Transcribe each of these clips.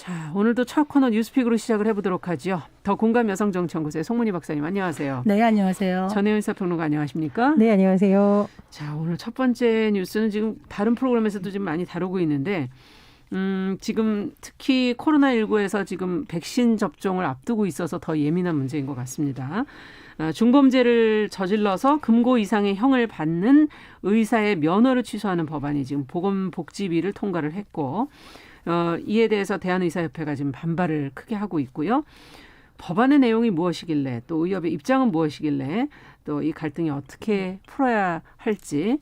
자, 오늘도 첫 코너 뉴스픽으로 시작을 해보도록 하죠. 더 공감 여성정치연구소의 송문희 박사님 안녕하세요. 네, 안녕하세요. 전혜연 사평론가 안녕하십니까? 네, 안녕하세요. 자, 오늘 첫 번째 뉴스는 지금 다른 프로그램에서도 지금 많이 다루고 있는데 지금 특히 코로나19에서 지금 백신 접종을 앞두고 있어서 더 예민한 문제인 것 같습니다. 중범죄를 저질러서 금고 이상의 형을 받는 의사의 면허를 취소하는 법안이 지금 보건복지위를 통과를 했고 이에 대해서 대한의사협회가 지금 반발을 크게 하고 있고요. 법안의 내용이 무엇이길래 또 의협의 입장은 무엇이길래 또 이 갈등이 어떻게 풀어야 할지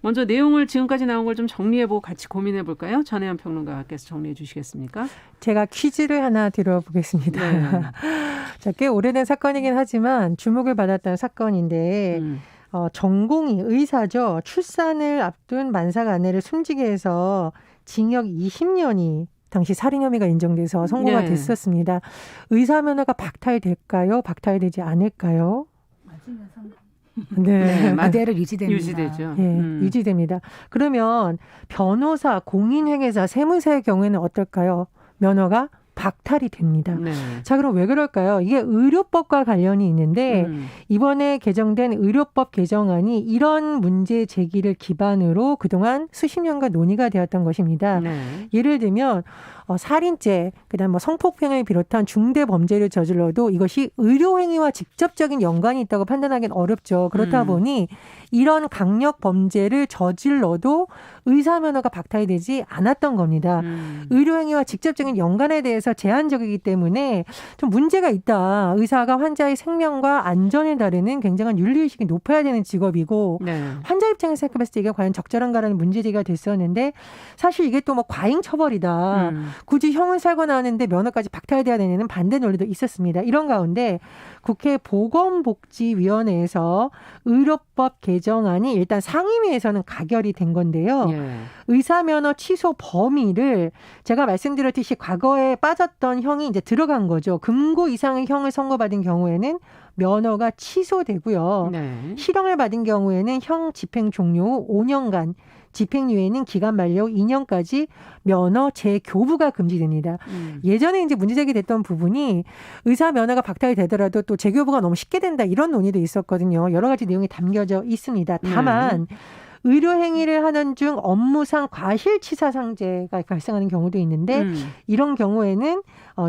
먼저 내용을 지금까지 나온 걸 좀 정리해보고 같이 고민해볼까요? 전혜연 평론가께서 정리해 주시겠습니까? 제가 퀴즈를 하나 드려보겠습니다. 네. 자, 꽤 오래된 사건이긴 하지만 주목을 받았던 사건인데 전공의 의사죠. 출산을 앞둔 만삭 아내를 숨지게 해서 징역 20년이 당시 살인 혐의가 인정돼서 선고가 네. 됐었습니다. 의사 면허가 박탈될까요? 박탈되지 않을까요? 네, 그대로 유지됩니다. 유지되죠. 예, 유지됩니다. 그러면 변호사, 공인회계사, 세무사의 경우에는 어떨까요? 면허가 박탈이 됩니다. 네. 자, 그럼 왜 그럴까요? 이게 의료법과 관련이 있는데 이번에 개정된 의료법 개정안이 이런 문제 제기를 기반으로 그동안 수십 년간 논의가 되었던 것입니다. 네. 예를 들면 살인죄, 그다음 성폭행을 비롯한 중대 범죄를 저질러도 이것이 의료행위와 직접적인 연관이 있다고 판단하기는 어렵죠. 그렇다 보니 이런 강력 범죄를 저질러도 의사 면허가 박탈되지 않았던 겁니다. 의료행위와 직접적인 연관에 대해서 제한적이기 때문에 좀 문제가 있다. 의사가 환자의 생명과 안전을 다루는 굉장한 윤리의식이 높아야 되는 직업이고 네. 환자 입장에서 생각해봤을 때 이게 과연 적절한가라는 문제제기가 됐었는데 사실 이게 또 뭐 과잉 처벌이다. 굳이 형을 살고 나왔는데 면허까지 박탈돼야 되는 반대 논리도 있었습니다. 이런 가운데 국회 보건복지위원회에서 의료법 개정안이 일단 상임위에서는 가결이 된 건데요. 예. 의사면허 취소 범위를 제가 말씀드렸듯이 과거에 빠졌던 형이 이제 들어간 거죠. 금고 이상의 형을 선고받은 경우에는 면허가 취소되고요. 네. 실형을 받은 경우에는 형 집행 종료 후 5년간, 집행유예는 기간 만료 후 2년까지 면허 재교부가 금지됩니다. 예전에 이제 문제 제기됐던 부분이 의사 면허가 박탈이 되더라도 또 재교부가 너무 쉽게 된다 이런 논의도 있었거든요. 여러 가지 내용이 담겨져 있습니다. 다만 의료행위를 하는 중 업무상 과실치사상죄가 발생하는 경우도 있는데 이런 경우에는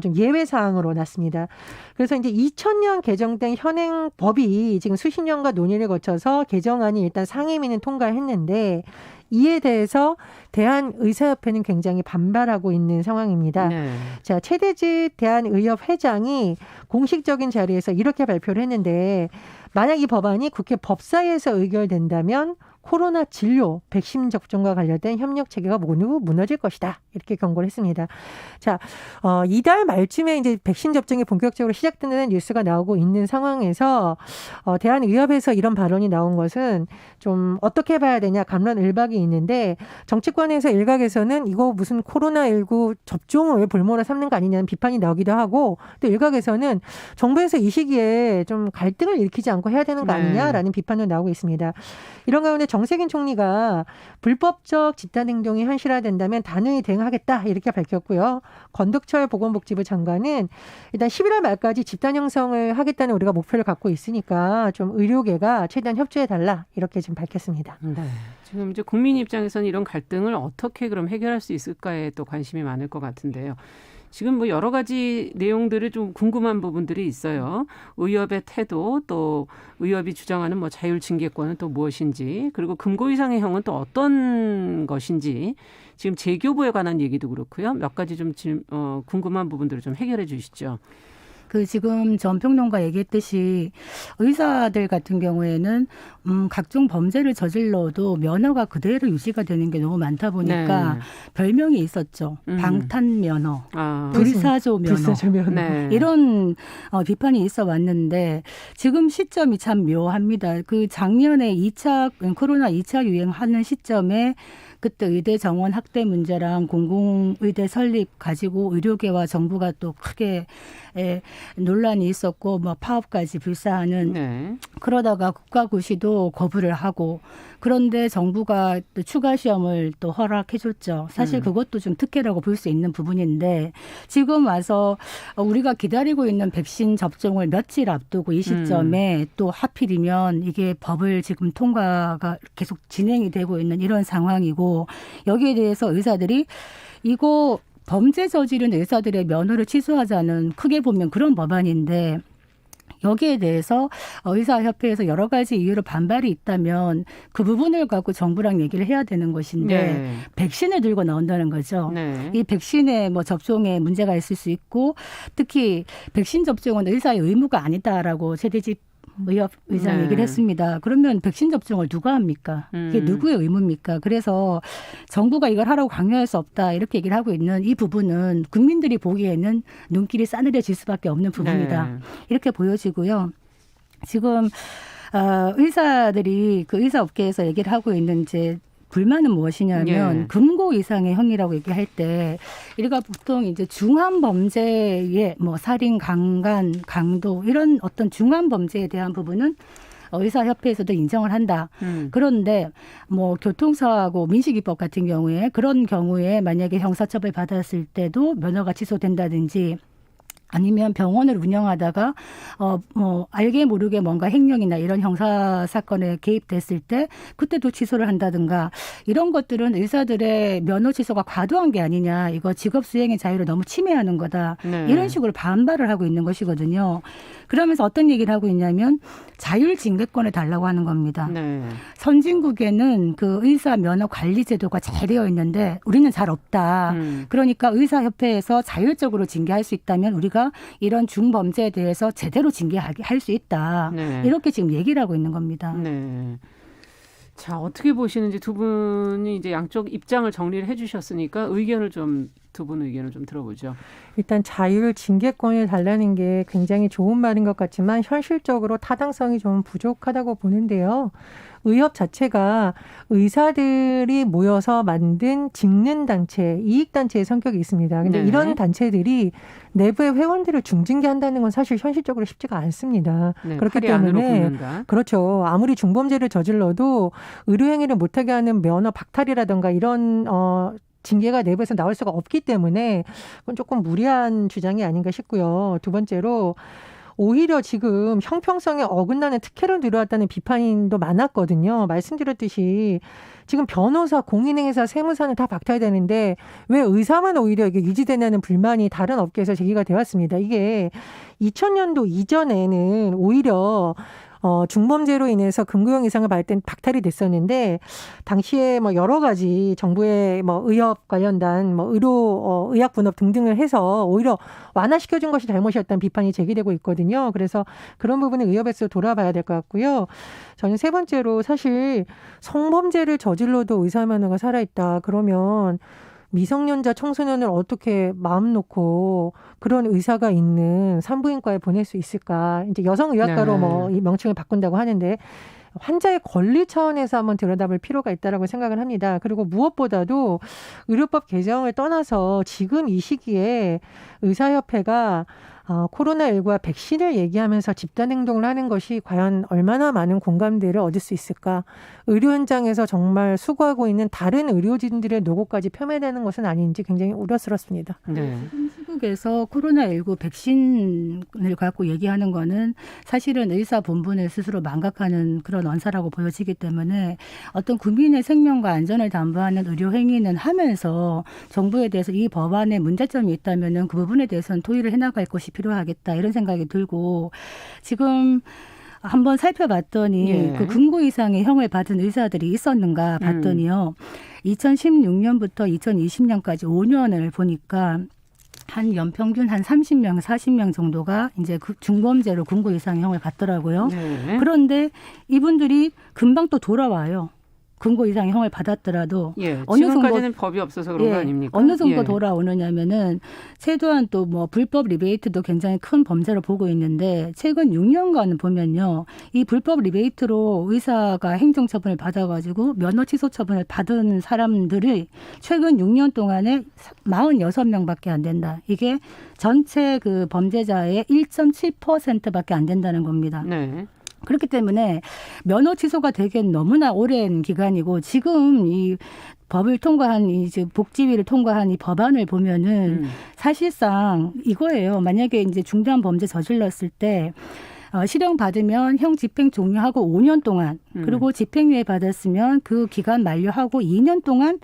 좀 예외사항으로 났습니다. 그래서 이제 2000년 개정된 현행법이 지금 수십 년간 논의를 거쳐서 개정안이 일단 상임위는 통과했는데 이에 대해서 대한의사협회는 굉장히 반발하고 있는 상황입니다. 네. 자, 최대집 대한의협 회장이 공식적인 자리에서 이렇게 발표를 했는데 만약 이 법안이 국회 법사위에서 의결된다면 코로나 진료, 백신 접종과 관련된 협력 체계가 모두 무너질 것이다. 이렇게 경고를 했습니다. 자, 이달 말쯤에 이제 백신 접종이 본격적으로 시작된다는 뉴스가 나오고 있는 상황에서 대한의협에서 이런 발언이 나온 것은 좀 어떻게 봐야 되냐 갑론을박이 있는데 정치권에서 일각에서는 이거 무슨 코로나19 접종을 볼모로 삼는 거 아니냐는 비판이 나오기도 하고 또 일각에서는 정부에서 이 시기에 좀 갈등을 일으키지 않고 해야 되는 거 아니냐라는 비판도 나오고 있습니다. 이런 가운데 정세균 총리가 불법적 집단 행동이 현실화된다면 단호히 대응하겠다 이렇게 밝혔고요. 권덕철 보건복지부 장관은 일단 11월 말까지 집단 형성을 하겠다는 우리가 목표를 갖고 있으니까 좀 의료계가 최대한 협조해달라 이렇게 지금 밝혔습니다. 네. 지금 이제 국민 입장에서는 이런 갈등을 어떻게 그럼 해결할 수 있을까에 또 관심이 많을 것 같은데요. 지금 뭐 여러 가지 내용들을 좀 궁금한 부분들이 있어요. 의협의 태도, 또 의협이 주장하는 뭐 자율징계권은 또 무엇인지, 그리고 금고 이상의 형은 또 어떤 것인지, 지금 재교부에 관한 얘기도 그렇고요. 몇 가지 좀 궁금한 부분들을 좀 해결해 주시죠. 지금 전 평론가 얘기했듯이 의사들 같은 경우에는 각종 범죄를 저질러도 면허가 그대로 유지가 되는 게 너무 많다 보니까 네. 별명이 있었죠. 방탄면허, 불사조 면허. 불사조 면허. 네. 이런 비판이 있어 왔는데 지금 시점이 참 묘합니다. 그 작년에 코로나 2차 유행하는 시점에 그때 의대 정원 확대 문제랑 공공의대 설립 가지고 의료계와 정부가 또 크게 논란이 있었고 뭐 파업까지 불사하는 네. 그러다가 국가고시도 거부를 하고 그런데 정부가 또 추가 시험을 또 허락해줬죠. 사실 그것도 좀 특혜라고 볼 수 있는 부분인데 지금 와서 우리가 기다리고 있는 백신 접종을 며칠 앞두고 이 시점에 또 하필이면 이게 법을 지금 통과가 계속 진행이 되고 있는 이런 상황이고 여기에 대해서 의사들이 이거 범죄 저지른 의사들의 면허를 취소하자는 크게 보면 그런 법안인데 여기에 대해서 의사협회에서 여러 가지 이유로 반발이 있다면 그 부분을 갖고 정부랑 얘기를 해야 되는 것인데 네. 백신을 들고 나온다는 거죠. 네. 이 백신의 뭐 접종에 문제가 있을 수 있고 특히 백신 접종은 의사의 의무가 아니다라고 최대집 의협 의장 네. 얘기를 했습니다. 그러면 백신 접종을 누가 합니까? 이게 누구의 의무입니까? 그래서 정부가 이걸 하라고 강요할 수 없다 이렇게 얘기를 하고 있는 이 부분은 국민들이 보기에는 눈길이 싸늘해질 수밖에 없는 부분이다. 네. 이렇게 보여지고요. 지금 의사들이 그 의사업계에서 얘기를 하고 있는 이제 불만은 무엇이냐면 예. 금고 이상의 형이라고 얘기할 때 우리가 보통 이제 중한 범죄의 뭐 살인, 강간, 강도 이런 어떤 중한 범죄에 대한 부분은 의사협회에서도 인정을 한다. 그런데 뭐 교통사고 민식이법 같은 경우에 그런 경우에 만약에 형사처벌 받았을 때도 면허가 취소된다든지 아니면 병원을 운영하다가 뭐 알게 모르게 뭔가 횡령이나 이런 형사 사건에 개입됐을 때 그때도 취소를 한다든가 이런 것들은 의사들의 면허 취소가 과도한 게 아니냐. 이거 직업 수행의 자유를 너무 침해하는 거다. 네. 이런 식으로 반발을 하고 있는 것이거든요. 그러면서 어떤 얘기를 하고 있냐면 자율 징계권을 달라고 하는 겁니다. 네. 선진국에는 그 의사 면허 관리 제도가 잘 되어 있는데 우리는 잘 없다. 그러니까 의사협회에서 자율적으로 징계할 수 있다면 우리가 이런 중범죄에 대해서 제대로 징계하게 할 수 있다. 네. 이렇게 지금 얘기를 하고 있는 겁니다. 네. 자, 어떻게 보시는지 두 분이 이제 양쪽 입장을 정리를 해 주셨으니까 두 분 의견을 좀 들어보죠. 일단 자율 징계권을 달라는 게 굉장히 좋은 말인 것 같지만 현실적으로 타당성이 좀 부족하다고 보는데요. 의협 자체가 의사들이 모여서 만든 직능단체, 이익단체의 성격이 있습니다. 근데 네. 이런 단체들이 내부의 회원들을 중징계한다는 건 사실 현실적으로 쉽지가 않습니다. 네, 그렇기 팔이 안으로 때문에 붙는다. 그렇죠. 아무리 중범죄를 저질러도 의료행위를 못하게 하는 면허 박탈이라든가 이런 징계가 내부에서 나올 수가 없기 때문에 그건 조금 무리한 주장이 아닌가 싶고요. 두 번째로 오히려 지금 형평성에 어긋나는 특혜를 누려왔다는 비판도 많았거든요. 말씀드렸듯이 지금 변호사, 공인행위사, 세무사는 다 박탈되는데 왜 의사만 오히려 이게 유지되냐는 불만이 다른 업계에서 제기가 되었습니다. 이게 2000년도 이전에는 오히려 중범죄로 인해서 금고형 이상을 받을 땐 박탈이 됐었는데 당시에 뭐 여러 가지 정부의 뭐 의협 관련단 뭐 의학 분업 등등을 해서 오히려 완화시켜준 것이 잘못이었다는 비판이 제기되고 있거든요. 그래서 그런 부분은 의협에서 돌아봐야 될 것 같고요. 저는 세 번째로 사실 성범죄를 저질러도 의사 면허가 살아있다. 그러면 미성년자 청소년을 어떻게 마음 놓고 그런 의사가 있는 산부인과에 보낼 수 있을까? 이제 여성의학과로 네. 뭐 이 명칭을 바꾼다고 하는데 환자의 권리 차원에서 한번 들여다볼 필요가 있다라고 생각을 합니다. 그리고 무엇보다도 의료법 개정을 떠나서 지금 이 시기에 의사협회가 코로나19와 백신을 얘기하면서 집단 행동을 하는 것이 과연 얼마나 많은 공감대를 얻을 수 있을까? 의료 현장에서 정말 수고하고 있는 다른 의료진들의 노고까지 폄훼되는 것은 아닌지 굉장히 우려스럽습니다. 네. 시국에서 코로나19 백신을 갖고 얘기하는 거는 사실은 의사 본분을 스스로 망각하는 그런 언사라고 보여지기 때문에 어떤 국민의 생명과 안전을 담보하는 의료 행위는 하면서 정부에 대해서 이 법안에 문제점이 있다면은 그 부분에 대해서는 토의를 해나갈 것이 필요하겠다 이런 생각이 들고 지금 한번 살펴봤더니 예. 그 금고 이상의 형을 받은 의사들이 있었는가 봤더니요. 2016년부터 2020년까지 5년을 보니까 한 연평균 한 30명, 40명 정도가 이제 중범죄로 금고 이상의 형을 받더라고요. 네. 그런데 이분들이 금방 또 돌아와요. 금고 이상의 형을 받았더라도 예, 어느 지금까지는 법이 없어서 그런 거 아닙니까? 어느 정도 예. 돌아오느냐면은 최소한 또 뭐 불법 리베이트도 굉장히 큰 범죄로 보고 있는데 최근 6년간 보면요. 이 불법 리베이트로 의사가 행정처분을 받아가지고 면허 취소 처분을 받은 사람들이 최근 6년 동안에 46명밖에 안 된다. 이게 전체 그 범죄자의 1.7%밖에 안 된다는 겁니다. 네. 그렇기 때문에 면허 취소가 되기엔 너무나 오랜 기간이고 지금 이 법을 통과한 이제 복지위를 통과한 이 법안을 보면은 사실상 이거예요. 만약에 이제 중대한 범죄 저질렀을 때 실형 받으면 형 집행 종료하고 5년 동안 그리고 집행유예 받았으면 그 기간 만료하고 2년 동안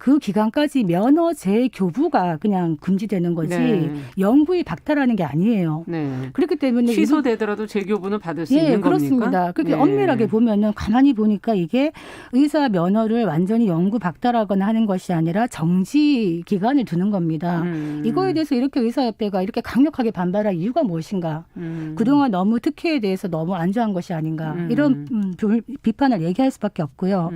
그 기간까지 면허 재교부가 그냥 금지되는 거지 네. 영구히 박탈하는 게 아니에요. 네. 그렇기 때문에 취소되더라도 재교부는 받을 수 있는 그렇습니다. 겁니까? 그렇게 네. 엄밀하게 보면은 가만히 보니까 이게 의사 면허를 완전히 영구 박탈하거나 하는 것이 아니라 정지 기간을 두는 겁니다. 이거에 대해서 이렇게 의사협회가 이렇게 강력하게 반발할 이유가 무엇인가? 그동안 너무 특혜에 대해서 너무 안주한 것이 아닌가? 이런 비판을 얘기할 수밖에 없고요.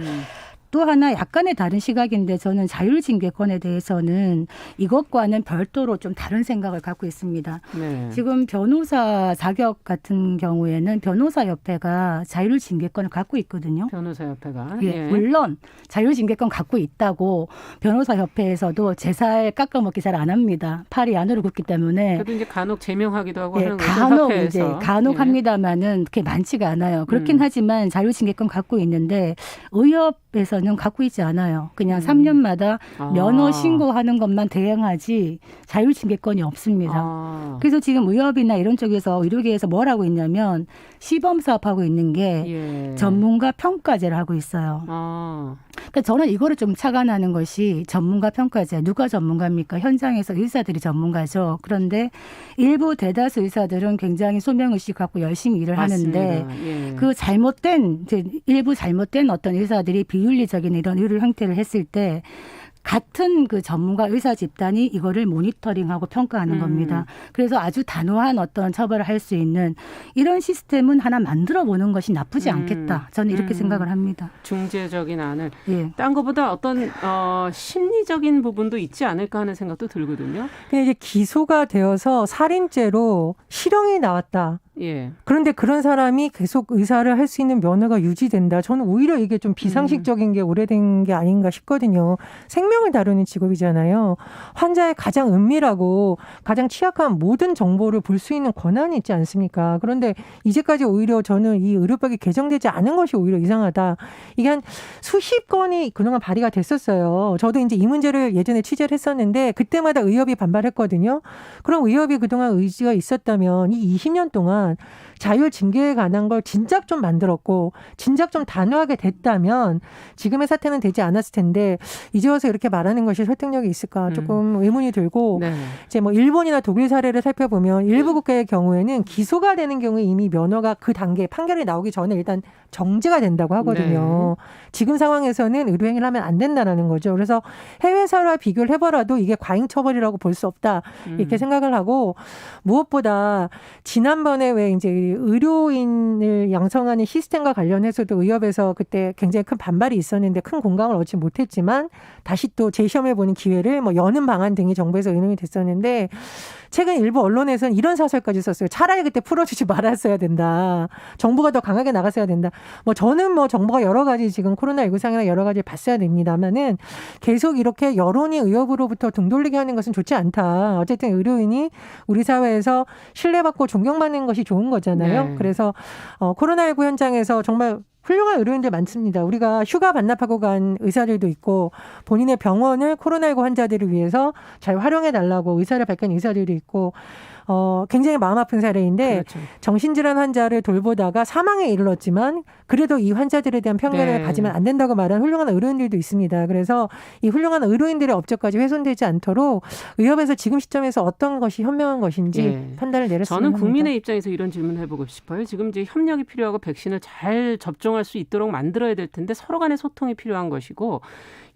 또 하나 약간의 다른 시각인데 저는 자율징계권에 대해서는 이것과는 별도로 좀 다른 생각을 갖고 있습니다. 네. 지금 변호사 자격 같은 경우에는 변호사협회가 자율징계권을 갖고 있거든요. 변호사협회가. 예, 물론 자율징계권 갖고 있다고 변호사협회에서도 제 살 깎아먹기 잘 안 합니다. 팔이 안으로 굽기 때문에. 그래도 이제 간혹 제명하기도 하고 하는 거죠. 간혹 협회에서. 이제 간혹 합니다만은 그게 많지가 않아요. 그렇긴 하지만 자율징계권 갖고 있는데 의협에서는 갖고 있지 않아요. 그냥 3년마다 면허 신고하는 것만 대행하지 자율징계권이 없습니다. 그래서 지금 의협이나 이런 쪽에서 의료계에서 뭘 하고 있냐면 시범 사업하고 있는 게 전문가 평가제를 하고 있어요. 그러니까 저는 이거를 좀 착안하는 것이 전문가 평가제. 누가 전문가입니까? 현장에서 의사들이 전문가죠. 그런데 일부 대다수 의사들은 굉장히 소명의식 갖고 열심히 일을 맞습니다. 하는데 그 일부 잘못된 어떤 의사들이 비윤리적인 이런 의료 형태를 했을 때 같은 그 전문가 의사 집단이 이거를 모니터링하고 평가하는 겁니다. 그래서 아주 단호한 어떤 처벌을 할 수 있는 이런 시스템은 하나 만들어 보는 것이 나쁘지 않겠다. 저는 이렇게 생각을 합니다. 중재적인 안을. 예. 딴 것보다 어떤 심리적인 부분도 있지 않을까 하는 생각도 들거든요. 근데 이제 기소가 되어서 살인죄로 실형이 나왔다. 예. 그런데 그런 사람이 계속 의사를 할 수 있는 면허가 유지된다. 저는 오히려 이게 좀 비상식적인 게 오래된 게 아닌가 싶거든요. 생명을 다루는 직업이잖아요. 환자의 가장 은밀하고 가장 취약한 모든 정보를 볼 수 있는 권한이 있지 않습니까? 그런데 이제까지 오히려 저는 이 의료법이 개정되지 않은 것이 오히려 이상하다. 이게 한 수십 건이 그동안 발의가 됐었어요. 저도 이제 이 문제를 예전에 취재를 했었는데 그때마다 의협이 반발했거든요. 그럼 의협이 그동안 의지가 있었다면 이 20년 동안 자율 징계에 관한 걸 진작 좀 만들었고 진작 좀 단호하게 됐다면 지금의 사태는 되지 않았을 텐데 이제 와서 이렇게 말하는 것이 설득력이 있을까 조금 의문이 들고 네. 이제 뭐 일본이나 독일 사례를 살펴보면 일부 국가의 경우에는 기소가 되는 경우에 이미 면허가 그 단계 판결이 나오기 전에 일단 정지가 된다고 하거든요. 지금 상황에서는 의료행위를 하면 안 된다는 거죠. 그래서 해외 사례와 비교를 해보라도 이게 과잉 처벌이라고 볼 수 없다 이렇게 생각을 하고 무엇보다 지난번에 왜 이제 의료인을 양성하는 시스템과 관련해서도 의협에서 그때 굉장히 큰 반발이 있었는데 큰 공감을 얻지 못했지만 다시 또 재시험해보는 기회를 뭐 여는 방안 등이 정부에서 의논이 됐었는데 최근 일부 언론에서는 이런 사설까지 썼어요. 차라리 그때 풀어주지 말았어야 된다. 정부가 더 강하게 나갔어야 된다. 뭐 저는 뭐 정부가 여러 가지 지금 코로나19 상황이나 여러 가지를 봤어야 됩니다만은 계속 이렇게 여론이 의협으로부터 등 돌리게 하는 것은 좋지 않다. 어쨌든 의료인이 우리 사회에서 신뢰받고 존경받는 것이 좋은 거잖아요. 네. 그래서 코로나19 현장에서 정말 훌륭한 의료인들 많습니다. 우리가 휴가 반납하고 간 의사들도 있고 본인의 병원을 코로나19 환자들을 위해서 잘 활용해달라고 의사를 밝힌 의사들도 있고 굉장히 마음 아픈 사례인데 그렇죠. 정신질환 환자를 돌보다가 사망에 이르렀지만 그래도 이 환자들에 대한 편견을 가지면 안 된다고 말하는 훌륭한 의료인들도 있습니다. 그래서 이 훌륭한 의료인들의 업적까지 훼손되지 않도록 의협에서 지금 시점에서 어떤 것이 현명한 것인지 판단을 내렸으면 저는 합니다. 국민의 입장에서 이런 질문을 해보고 싶어요. 지금 이제 협력이 필요하고 백신을 잘 접종할 수 있도록 만들어야 될 텐데 서로 간의 소통이 필요한 것이고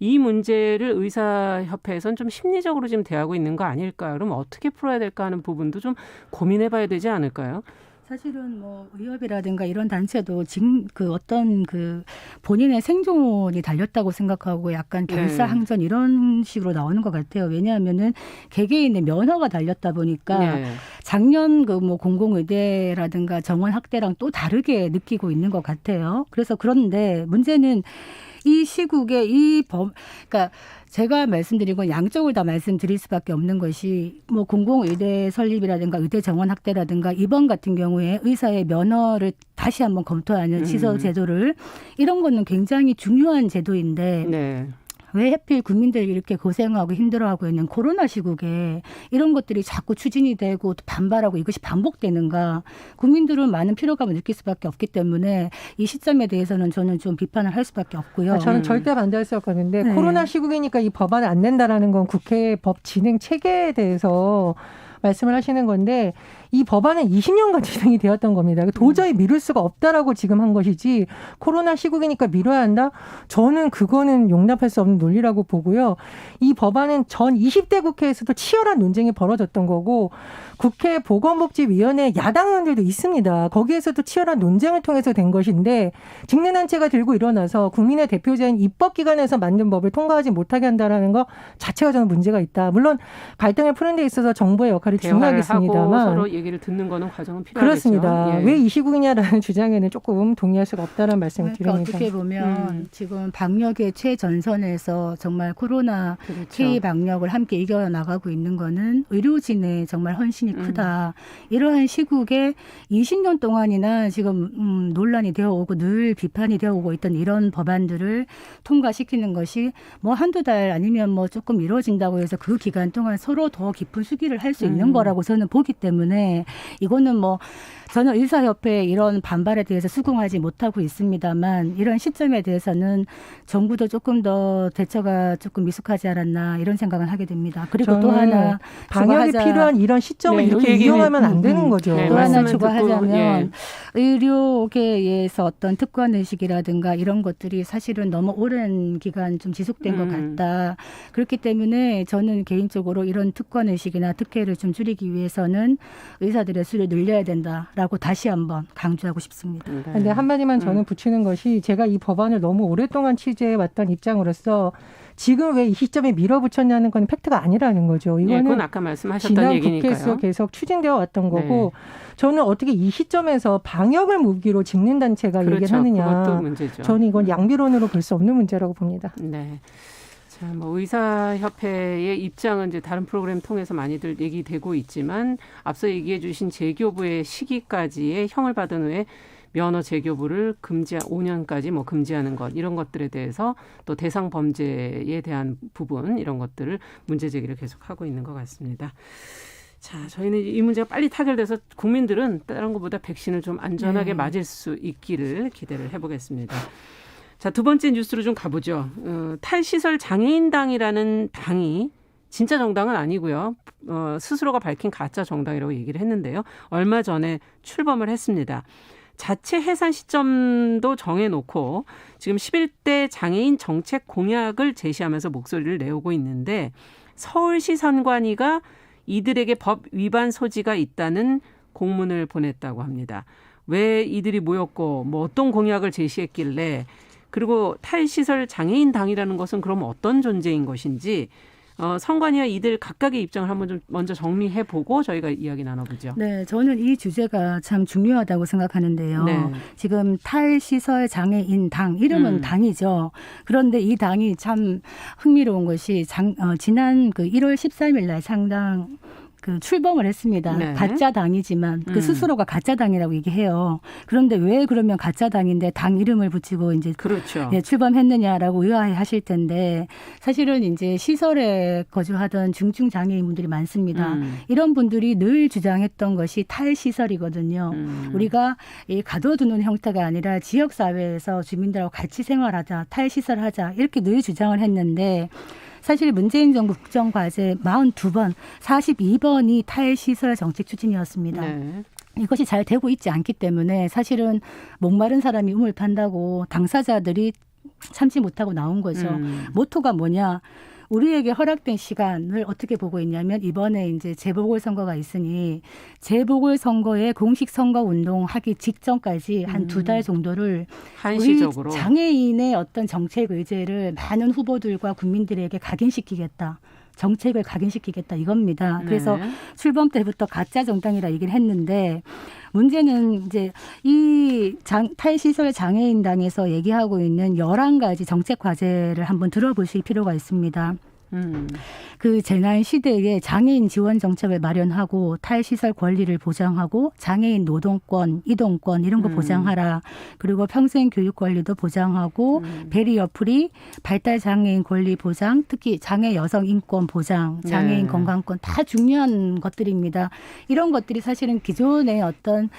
이 문제를 의사협회에서는 좀 심리적으로 지금 대하고 있는 거 아닐까? 그럼 어떻게 풀어야 될까 하는 부분도 좀 고민해봐야 되지 않을까요? 사실은 뭐 의협이라든가 이런 단체도 그 어떤 그 본인의 생존이 달렸다고 생각하고 약간 결사항전 이런 식으로 나오는 것 같아요. 왜냐하면은 개개인의 면허가 달렸다 보니까 작년 그 뭐 공공의대라든가 정원 학대랑 또 다르게 느끼고 있는 것 같아요. 그래서 그런데 문제는 이 시국에 그러니까 제가 말씀드린 건 양쪽을 다 말씀드릴 수밖에 없는 것이 뭐 공공의대 설립이라든가 의대 정원 확대라든가 이번 같은 경우에 의사의 면허를 다시 한번 검토하는 시설 제도를 이런 거는 굉장히 중요한 제도인데 네. 왜 하필 국민들이 이렇게 고생하고 힘들어하고 있는 코로나 시국에 이런 것들이 자꾸 추진이 되고 또 반발하고 이것이 반복되는가. 국민들은 많은 피로감을 느낄 수밖에 없기 때문에 이 시점에 대해서는 저는 좀 비판을 할 수밖에 없고요. 저는 절대 반대할 수 없거든요. 네. 코로나 시국이니까 이 법안을 안 낸다라는 건 국회 법 진행 체계에 대해서 말씀을 하시는 건데 이 법안은 20년간 진행이 되었던 겁니다. 도저히 미룰 수가 없다라고 지금 한 것이지 코로나 시국이니까 미뤄야 한다? 저는 그거는 용납할 수 없는 논리라고 보고요. 이 법안은 전 20대 국회에서도 치열한 논쟁이 벌어졌던 거고 국회 보건복지위원회 야당 의원들도 있습니다. 거기에서도 치열한 논쟁을 통해서 된 것인데 직능단체가 들고 일어나서 국민의 대표자인 입법기관에서 만든 법을 통과하지 못하게 한다는 거 자체가 저는 문제가 있다. 물론 갈등을 푸는 데 있어서 정부의 역할이 중요하겠습니다만 서로 얘기를 듣는 거는 과정은 필요하겠죠. 그렇습니다. 예. 왜 이 시국이냐라는 주장에는 조금 동의할 수가 없다는 말씀을 그러니까 드립니다. 어떻게 보면 지금 방역의 최전선에서 정말 코로나 그렇죠. K 방역을 함께 이겨나가고 있는 거는 의료진의 정말 헌신이 크다. 이러한 시국에 20년 동안이나 지금 논란이 되어오고 늘 비판이 되어오고 있던 이런 법안들을 통과시키는 것이 뭐 한두 달 아니면 뭐 조금 미뤄진다고 해서 그 기간 동안 서로 더 깊은 수기를 할 수 있는 거라고 저는 보기 때문에 이거는 뭐 저는 의사협회의 이런 반발에 대해서 수긍하지 못하고 있습니다만 이런 시점에 대해서는 정부도 조금 더 대처가 조금 미숙하지 않았나 이런 생각을 하게 됩니다. 그리고 또 하나 방역이 필요한 이런 시점을 이렇게 이용하면 안 되는 거죠. 네, 또 하나 말씀을 추가하자면 듣고, 의료계에서 어떤 특권의식이라든가 이런 것들이 사실은 너무 오랜 기간 좀 지속된 것 같다. 그렇기 때문에 저는 개인적으로 이런 특권의식이나 특혜를 좀 줄이기 위해서는 의사들의 수를 늘려야 된다라고 다시 한번 강조하고 싶습니다. 근데 한마디만 저는 붙이는 것이 제가 이 법안을 너무 오랫동안 취재해 왔던 입장으로서 지금 왜 이 시점에 밀어붙였냐는 건 팩트가 아니라는 거죠. 이거는 그건 아까 말씀하셨던 지난 얘기니까요. 국회에서 계속 추진되어 왔던 거고 저는 어떻게 이 시점에서 방역을 무기로 직능단체가 그렇죠. 얘기를 하느냐. 그것도 문제죠. 저는 이건 양비론으로 볼 수 없는 문제라고 봅니다. 네. 자, 뭐 의사협회의 입장은 이제 다른 프로그램 통해서 많이들 얘기되고 있지만 앞서 얘기해 주신 재교부의 시기까지의 형을 받은 후에 면허 재교부를 5년까지 뭐 금지하는 것 이런 것들에 대해서 또 대상 범죄에 대한 부분 이런 것들을 문제 제기를 계속하고 있는 것 같습니다. 자, 저희는 이 문제가 빨리 타결돼서 국민들은 다른 것보다 백신을 좀 안전하게 맞을 수 있기를 기대를 해보겠습니다. 자, 두 번째 뉴스로 좀 가보죠. 탈시설 장애인당이라는 당이 진짜 정당은 아니고요. 스스로가 밝힌 가짜 정당이라고 얘기를 했는데요. 얼마 전에 출범을 했습니다. 자체 해산 시점도 정해놓고 지금 11대 장애인 정책 공약을 제시하면서 목소리를 내오고 있는데 서울시 선관위가 이들에게 법 위반 소지가 있다는 공문을 보냈다고 합니다. 왜 이들이 모였고 뭐 어떤 공약을 제시했길래 그리고 탈시설 장애인당이라는 것은 그럼 어떤 존재인 것인지 선관위와 이들 각각의 입장을 한번 좀 먼저 정리해보고 저희가 이야기 나눠보죠. 네, 저는 이 주제가 참 중요하다고 생각하는데요. 네. 지금 탈시설 장애인 당, 이름은 당이죠. 그런데 이 당이 참 흥미로운 것이 지난 그 1월 13일 날 상당 출범을 했습니다. 네. 가짜 당이지만 그 스스로가 가짜 당이라고 얘기해요. 그런데 왜 그러면 가짜 당인데 당 이름을 붙이고 이제 그렇죠. 출범했느냐라고 의아해하실 텐데 사실은 이제 시설에 거주하던 중증 장애인분들이 많습니다. 이런 분들이 늘 주장했던 것이 탈시설이거든요. 우리가 가둬두는 형태가 아니라 지역 사회에서 주민들하고 같이 생활하자, 탈시설하자 이렇게 늘 주장을 했는데. 사실 문재인 정부 국정과제 42번, 42번이 탈시설 정책 추진이었습니다. 네. 이것이 잘 되고 있지 않기 때문에 사실은 목마른 사람이 우물 판다고 당사자들이 참지 못하고 나온 거죠. 모토가 뭐냐. 우리에게 허락된 시간을 어떻게 보고 있냐면 이번에 이제 재보궐선거가 있으니 재보궐선거에 공식 선거 운동하기 직전까지 한 2달 정도를 한시적으로 우리 장애인의 어떤 정책 의제를 많은 후보들과 국민들에게 각인시키겠다. 정책을 각인시키겠다 이겁니다. 그래서 네. 출범 때부터 가짜 정당이라 얘기를 했는데 문제는 이제 이 탈시설 장애인당에서 얘기하고 있는 11가지 정책 과제를 한번 들어보실 필요가 있습니다. 그 재난 시대에 장애인 지원 정책을 마련하고 탈시설 권리를 보장하고 장애인 노동권, 이동권 이런 거 보장하라. 그리고 평생 교육 권리도 보장하고 베리어 프리, 발달 장애인 권리 보장, 특히 장애 여성 인권 보장, 장애인 네. 건강권 다 중요한 것들입니다. 이런 것들이 사실은 기존의 어떤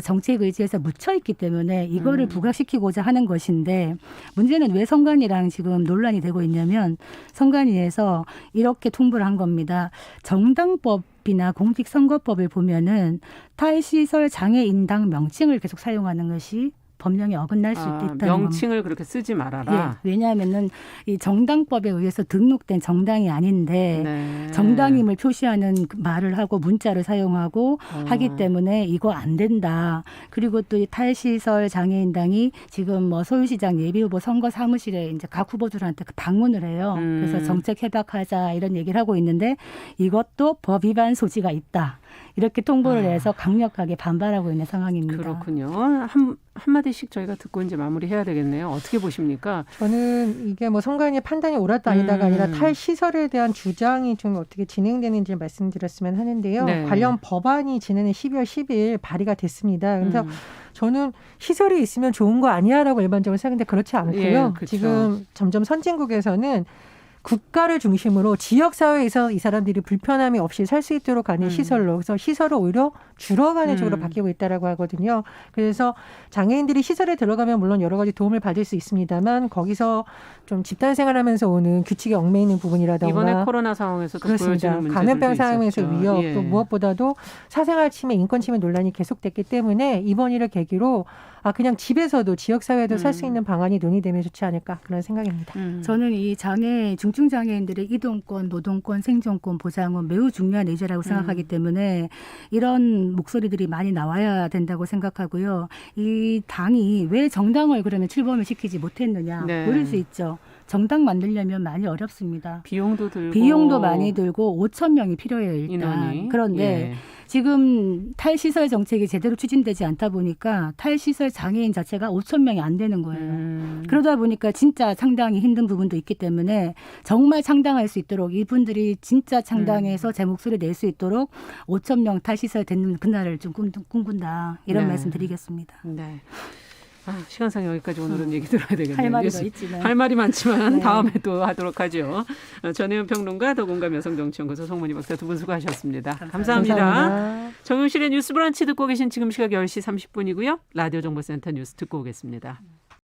정책 의지에서 묻혀 있기 때문에 이거를 부각시키고자 하는 것인데 문제는 왜 선관위랑 지금 논란이 되고 있냐면 선관위에서 이렇게 통보를 한 겁니다. 정당법이나 공직선거법을 보면은 탈시설 장애인당 명칭을 계속 사용하는 것이 법령에 어긋날 수 있다는 겁니다. 명칭을 그렇게 쓰지 말아라. 예, 왜냐하면은 이 정당법에 의해서 등록된 정당이 아닌데 네. 정당임을 표시하는 말을 하고 문자를 사용하고 하기 때문에 이거 안 된다. 그리고 또 이 탈시설 장애인당이 지금 뭐 서울시장 예비후보 선거 사무실에 이제 각 후보들한테 방문을 해요. 그래서 정책 협약하자 이런 얘기를 하고 있는데 이것도 법 위반 소지가 있다. 이렇게 통보를 해서 강력하게 반발하고 있는 상황입니다. 그렇군요. 한마디씩 저희가 듣고 이제 마무리해야 되겠네요. 어떻게 보십니까? 저는 이게 뭐 선관위의 판단이 옳았다 아니다가 아니라 탈시설에 대한 주장이 좀 어떻게 진행되는지 말씀드렸으면 하는데요. 네. 관련 법안이 지난해 12월 10일 발의가 됐습니다. 그래서 저는 시설이 있으면 좋은 거 아니야라고 일반적으로 생각하는데 그렇지 않고요. 예, 그렇죠. 지금 점점 선진국에서는 국가를 중심으로 지역사회에서 이 사람들이 불편함이 없이 살 수 있도록 하는 시설로 그래서 시설을 오히려 줄어가는 쪽으로 바뀌고 있다라고 하거든요. 그래서 장애인들이 시설에 들어가면 물론 여러 가지 도움을 받을 수 있습니다만 거기서 좀 집단 생활하면서 오는 규칙에 얽매이는 부분이라던가 이번에 코로나 상황에서도 그렇습니다. 보여지는 감염병 문제들도 상황에서 있었죠. 위협 예. 또 무엇보다도 사생활 침해, 인권 침해 논란이 계속됐기 때문에 이번 일을 계기로 그냥 집에서도 지역사회도 살 수 있는 방안이 논의되면 좋지 않을까 그런 생각입니다. 저는 이 중증 장애인들의 이동권, 노동권, 생존권 보장은 매우 중요한 의제라고 생각하기 때문에 이런 목소리들이 많이 나와야 된다고 생각하고요. 이 당이 왜 정당을 그러면 출범을 시키지 못했느냐 네. 물을 수 있죠. 정당 만들려면 많이 어렵습니다. 비용도 많이 들고 5천 명이 필요해요 일단. 인원이. 그런데 예. 지금 탈시설 정책이 제대로 추진되지 않다 보니까 탈시설 장애인 자체가 5천 명이 안 되는 거예요. 그러다 보니까 진짜 창당이 힘든 부분도 있기 때문에 정말 창당할 수 있도록 이분들이 진짜 창당해서 제 목소리 낼 수 있도록 5천 명 탈시설 되는 그날을 좀 꿈꾼다. 이런 네. 말씀 드리겠습니다. 네. 시간상 여기까지 오늘은 얘기 들어야 되겠네요. 할 말이 더 있지만. 할 말이 많지만 네. 다음에 또 하도록 하죠. 전혜연 평론가, 더공감 여성정치연구소 송문희 박사 두 분 수고하셨습니다. 감사합니다. 감사합니다. 정용실의 뉴스 브런치 듣고 계신 지금 시각 10시 30분이고요. 라디오 정보센터 뉴스 듣고 오겠습니다.